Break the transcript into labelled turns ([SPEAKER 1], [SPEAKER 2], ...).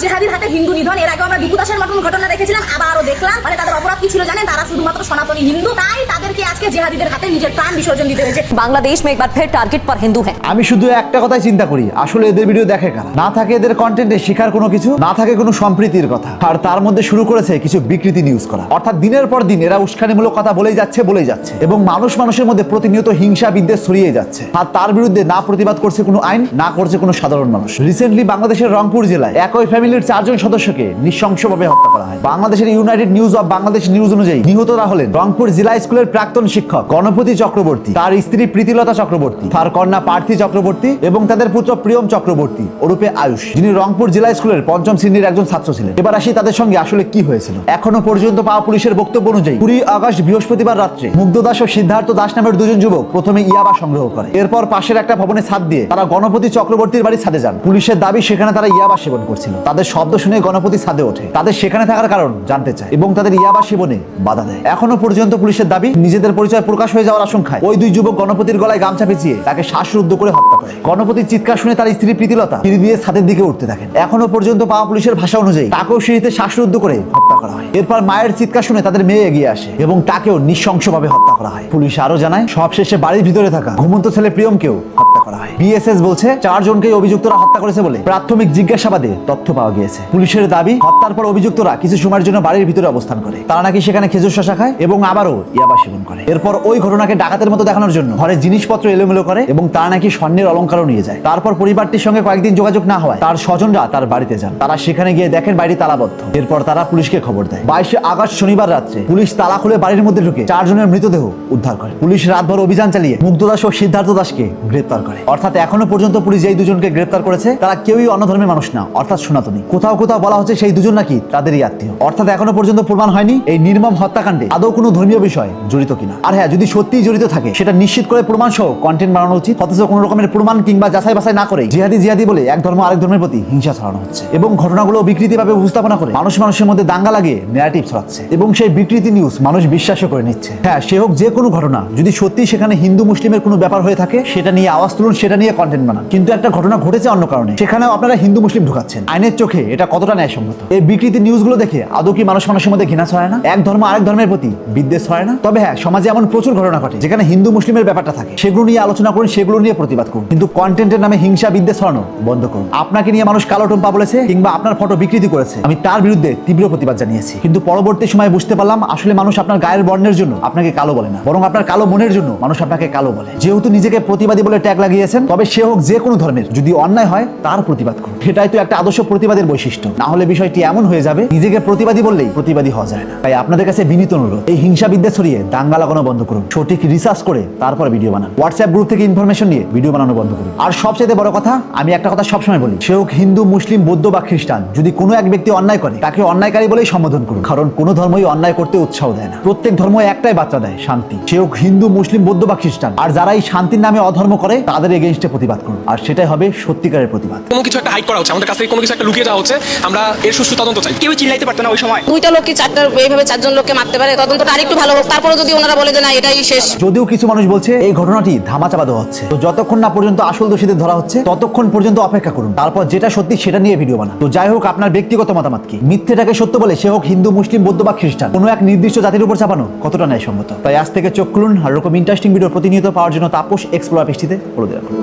[SPEAKER 1] জেহাদির হাতে হিন্দু নিধন। এর আগে আমরা দীপু দাসের মতন ঘটনা দেখেছিলাম, আবারও দেখলাম। মানে তাদের অপরাধ কি ছিল জানেন? তারা শুধুমাত্র সনাতনী হিন্দু, তাই তাদেরকে আজকে জেহাদিদের হাতে নিজের প্রাণ বিসর্জন দিতে হয়েছে।
[SPEAKER 2] बांग्लादेश में एक बार फिर टारगेट पर हिंदू है।
[SPEAKER 3] আমি শুধু একটা কথাই চিন্তা করি, আসলে এদের ভিডিও দেখে কারা? না থাকে এদের কন্টেন্টে শিখার কোনো কিছু, না থাকে কোনো সম্প্রীতির কথা, আর তার মধ্যে শুরু করেছে কিছু বিকৃতি নিউজ করা। অর্থাৎ দিনের পর দিন এরা উস্কানিমূলক কথা বলেই যাচ্ছে এবং মানুষের মধ্যে প্রতিনিয়ত হিংসা বিদ্বেষ ছড়িয়ে যাচ্ছে। আর তার বিরুদ্ধে না প্রতিবাদ করছে কোনো আইন, না করছে কোনো সাধারণ মানুষ। রিসেন্টলি বাংলাদেশের রংপুর জেলায় একই ফ্যামিলির 4 জন সদস্যকে নৃশংসভাবে হত্যা করা হয়। বাংলাদেশের United news of Bangladesh news অনুযায়ী নিহতরা হলেন রংপুর জেলা স্কুলের প্রাক্তন শিক্ষক গণপতি চক্রবর্তী, তার স্ত্রী প্রীতিলতা চক্রবর্তী, তার কন্যা পার্থী চক্রবর্তী এবং তাদের পুত্র প্রিয়ম চক্রবর্তী ওরূপে আয়ুষ, যিনি রংপুর জেলা স্কুলের 5ম শ্রেণীর একজন ছাত্র ছিলেন। এবার আসি তাদের সঙ্গে আসলে কি হয়েছিল। এখনো পর্যন্ত পাওয়া পুলিশের বক্তব্য অনুযায়ী 20 আগস্ট বৃহস্পতিবার রাত্রে মুগ্ধ দাস ও সিদ্ধার্থ দাস নামের 2 জন যুবক প্রথমে ইয়াবা সংগ্রহ করে। এরপর পাশের একটা ভবনে ছাদ দিয়ে তারা গণপতি চক্রবর্তীর বাড়ির ছাদে যান। পুলিশের দাবি সেখানে তারা ইয়াবা সেবন করছিল। তাদের শব্দ শুনে গণপতি ছাদে ওঠে, তাদের সেখানে থাকার কারণ জানতে চায় এবং তাদের ইয়াবা সেবনে বাধা দেয়। এখনো পর্যন্ত পুলিশের দাবি নিজেদের পরিচয় প্রকাশ হয়ে যাওয়ার আশঙ্কায় ওই 2 যুবক গণপতির গলায় গামছা পেঁচিয়ে তাকে শ্বাসরুদ্ধ করে হত্যা করে। গণপতির চিৎকার শুনে তার স্ত্রী প্রীতিলতা সিঁড়ি দিয়ে ছাদের দিকে উঠতে থাকেন। এখনো পর্যন্ত পাওয়া পুলিশের ভাষা অনুযায়ী তাকেও সিঁড়িতে শ্বাসরুদ্ধ করে হত্যা করা হয়। এরপর মায়ের চিৎকার শুনে তাদের মেয়ে এগিয়ে আসে এবং তাকেও নৃশংসভাবে হত্যা করা হয়। পুলিশ আরো জানায় সবশেষে বাড়ির ভিতরে থাকা ঘুমন্ত ছেলে প্রিয়মকেও হত্যা করা হয়। বিএসএস বলছে 4 জনকেই অভিযুক্তরা হত্যা করেছে বলে প্রাথমিক জিজ্ঞাসাবাদে তথ্য পাওয়া গিয়েছে। পুলিশের দাবি হত্যার পর অভিযুক্তরা কিছু সময়ের জন্য বাড়ির ভিতরে অবস্থান করে। তারা নাকি সেখানে খেজুর শসা খায় এবং আবারও ইয়াবা সেবন করে। এরপর ওই ঘটনাকে ডাকাতের মতো দেখানোর জন্য ঘরে জিনিসপত্র এলোমেলো করে এবং তারা নাকি স্বর্ণের অলংকারও নিয়ে যায়। তারপর পরিবারটির সঙ্গে কয়েকদিন যোগাযোগ না হওয়ায় তার স্বজনরা তার বাড়িতে যান। তারা সেখানে গিয়ে দেখেন বাড়ি তালাবদ্ধ। এরপর তারা পুলিশকে খবর দেয়। 22 আগস্ট শনিবার রাত্রে পুলিশ তালা খুলে বাড়ির মধ্যে ঢুকে 4 জনের মৃতদেহ উদ্ধার করে। পুলিশ রাতভর অভিযান চালিয়ে মুগ্ধ দাস ও সিদ্ধার্থ দাসকে গ্রেপ্তার করে। অর্থাৎ এখনো পর্যন্ত পুলিশ এই 2 জনকে গ্রেপ্তার করেছে তারা কেউই অন্য ধর্মের মানুষ না, অর্থাৎ সনাতনী। কোথাও কোথাও বলা হচ্ছে সেই 2 জন নাকি তাদেরই আত্মীয়। অর্থাৎ এখনো পর্যন্ত প্রমাণ হয়নি এই নির্মম হত্যাকাণ্ডে আদৌ কোনো ধর্মীয় বিষয় জড়িত কিনা। আর হ্যাঁ, যদি সত্যিই জড়িত থাকে সেটা নিশ্চিত করে প্রমাণ সহ কন্টেন্ট বানানো উচিত। অথচ কোনো রকমের প্রমাণ কিংবা যাচাই বাছাই না করে জিহাদি বলে এক ধর্ম আরেক ধর্মের প্রতি হিংসা ছড়ানো হচ্ছে এবং ঘটনাগুলো বিকৃতিভাবে উপস্থাপনা করে মানুষের মধ্যে দাঙ্গা লাগিয়ে ন্যারেটিভ ছড়াচ্ছে এবং সেই বিকৃতি নিউজ মানুষ বিশ্বাসও করে নিচ্ছে। হ্যাঁ, সে হোক যে কোনো ঘটনা, যদি সত্যি সেখানে হিন্দু মুসলিমের কোনো ব্যাপার হয়ে থাকে সেটা নিয়ে আওয়াজ তুলুন, সেটা নিয়ে কন্টেন্ট বানান। কিন্তু একটা ঘটনা ঘটেছে অন্য কারণে, সেখানেও আপনারা হিন্দু মুসলিম ঢুকাচ্ছেন। আইনের চোখে এটা কতটা ন্যায়সঙ্গত? এই বিকৃতি নিউজগুলো দেখে আদৌ কি মানুষের মধ্যে ঘৃণা ছড়ায় না? এক ধর্ম আরেক ধর্মের প্রতি বিদ্বেষ ছড়ায় না? তবে হ্যাঁ, সমাজে এমন প্রচুর ঘটনা ঘটে যেখানে হিন্দু মুসলিমের ব্যাপারটা থাকে, সেগুলো নিয়ে আলোচনা করুন, সেগুলো নিয়ে প্রতিবাদ করুন, কিন্তু কন্টেন্টের নামে হিংসা বিদ্বেষ ছড়ানো বন্ধ করুন। আপনাকে নিয়ে মানুষ কালো টম্পা বলেছে কিংবা আপনার ফটো বিকৃতি করেছে, আমি তার বিরুদ্ধে তীব্র প্রতিবাদ জানিয়েছি। কিন্তু পরবর্তী সময় বুঝতে পারলাম আসলে মানুষ আপনার গায়ের বর্ণের জন্য আপনাকে কালো বলে না, বরং আপনার কালো মনের জন্য মানুষ আপনাকে কালো বলে। যেহেতু নিজেকে প্রতিবাদী বলে ট্যাগ লাগিয়েছেন, তবে সে হোক যে কোনো ধর্মের, যদি অন্যায় হয় তার প্রতিবাদ করুন। এটাই তো একটা আদর্শ প্রতিবাদের বৈশিষ্ট্য। না হলে বিষয়টি এমন হয়ে যাবে নিজেকে প্রতিবাদী বললেই প্রতিবাদী হওয়া যায় না। তাই আপনাদের কাছে বিনীত অনুরোধ, এই হিংসা বিদ্বেষ ছড়িয়ে দাঙ্গা লাগানো বন্ধ করুন। সঠিক রিসার্চ করে তারপর ভিডিও বানান। হোয়াটসঅ্যাপ গ্রুপ থেকে ইনফরমেশন নিয়ে ভিডিও বানানো বন্ধ করুন। আর সবচেয়ে বড় কথা, আমি একটা কথা সবসময় বলি, সে হোক হিন্দু মুসলিম বৌদ্ধ বা খ্রিস্টান, যদি কোনো এক ব্যক্তি অন্যায় করে তাকে অন্যায়কারী বলেই সম্বোধন করুন। কারণ কোনো ধর্মই অন্যায় করতে উৎসাহ দেয় না। প্রত্যেক ধর্ম একটাই বার্তা দেয়, শান্তি। সে হোক হিন্দু মুসলিম বৌদ্ধ বা খ্রিস্টান। আর যারা এই শান্তির নামে অধর্ম করে তাদের এগেইনস্টে প্রতিবাদ করুন, আর সেটাই হবে সত্যিকারের প্রতিবাদ।
[SPEAKER 4] কোনো কিছু একটা হাইড করা হচ্ছে, আমাদের কাছে কোনো কিছু একটা লুকিয়ে যাওয়া হচ্ছে, আমরা এর সুষ্ঠু তদন্ত চাই।
[SPEAKER 5] কেউ চিল্লাইতে পারতো না ওই সময়।
[SPEAKER 6] 2টা লোক কি 4 জনকে মারতে পারে? তদন্তটা আরেকটু ভালো হোক, তারপরে যদি ওনারা বলে যে না এটাই শেষ।
[SPEAKER 3] যদিও কিছু মানুষ বলছে এই ঘটনাটি ধামাচাপা দেওয়া হচ্ছে, তো যতক্ষণ না পর্যন্ত আসল দোষীদের ধরা হচ্ছে ততক্ষণ পর্যন্ত অপেক্ষা করুন, তারপর যেটা সত্যি সেটা নিয়ে ভিডিও বানান। তো যাই হোক, আপনার ব্যক্তিগত মতামত কি? মিথ্যেটাকে সত্য বলে সে হোক হিন্দু মুসলিম বৌদ্ধ বা খ্রিস্টান কোনো এক নির্দিষ্ট জাতির উপর চাপানো কতটা ন্যায়সঙ্গত? তাই আজ থেকে চোখ খুলুন, আর এরকম ইন্টারেস্টিং ভিডিও প্রতিনিয়ত পাওয়ার জন্য তাপস এক্সপ্লোরার পেজটিতে ফলো দিয়ে রাখুন।